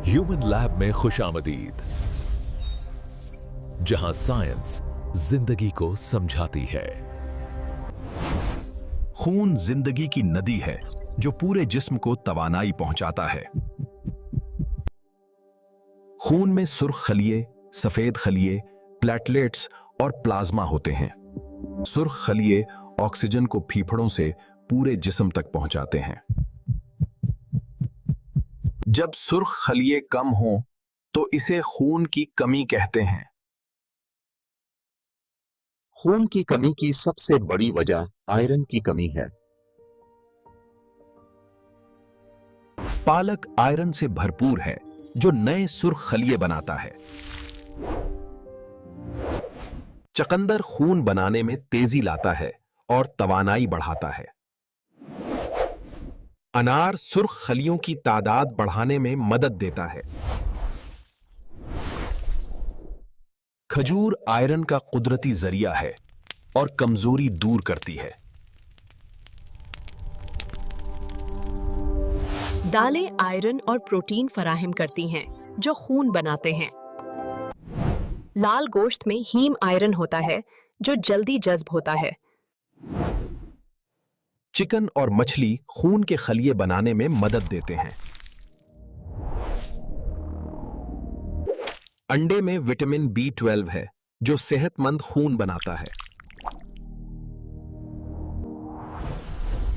Human lab में खुशामदीद, जहां science जिंदगी को समझाती है। खून जिंदगी की नदी है जो पूरे जिस्म को तवानाई पहुंचाता है। खून में सुर्ख खलिये, सफेद खलिये, प्लेटलेट्स और प्लाज्मा होते हैं। सुर्ख खलिये ऑक्सीजन को फेफड़ों से पूरे जिस्म तक पहुंचाते हैं। जब सुर्ख खलिये कम हों तो इसे खून की कमी कहते हैं। खून की कमी की सबसे बड़ी वजह आयरन की कमी है। पालक आयरन से भरपूर है जो नए सुर्ख खलिये बनाता है। चकंदर खून बनाने में तेजी लाता है और तवानाई बढ़ाता है। अनार सुर्ख खलियों की तादाद बढ़ाने में मदद देता है। खजूर आयरन का कुदरती जरिया है और कमजोरी दूर करती है। दालें आयरन और प्रोटीन फराहम करती हैं जो खून बनाते हैं। लाल गोश्त में हीम आयरन होता है जो जल्दी जज्ब होता है। चिकन और मछली खून के खलिये बनाने में मदद देते हैं। अंडे में विटामिन B12 है जो सेहतमंद खून बनाता है।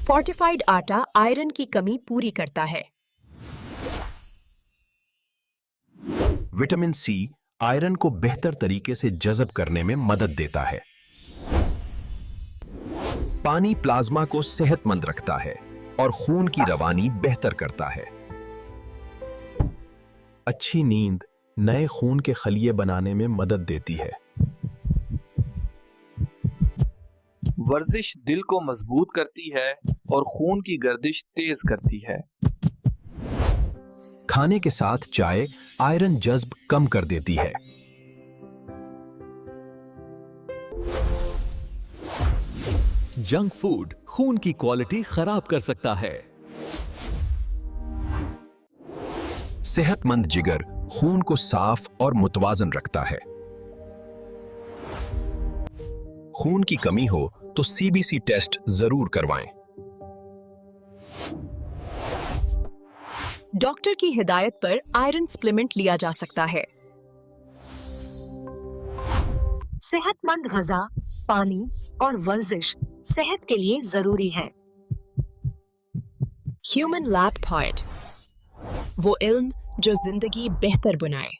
फोर्टिफाइड आटा आयरन की कमी पूरी करता है। विटामिन C आयरन को बेहतर तरीके से जज़ब करने में मदद देता है। पानी प्लाज्मा को सेहतमंद रखता है और खून की रवानी बेहतर करता है। अच्छी नींद नए खून के खलिये बनाने में मदद देती है। वर्जिश दिल को मजबूत करती है और खून की गर्दिश तेज करती है। खाने के साथ चाय आयरन जज्ब कम कर देती है। जंक फूड खून की क्वालिटी खराब कर सकता है। सेहतमंद जिगर खून को साफ और मुतवाजन रखता है। खून की कमी हो तो CBC टेस्ट जरूर करवाएं। डॉक्टर की हिदायत पर आयरन सप्लीमेंट लिया जा सकता है। सेहतमंद ग़िज़ा, पानी और वर्जिश सेहत के लिए जरूरी है। ह्यूमन लैब पॉइंट, वो इल्म जो जिंदगी बेहतर बनाए।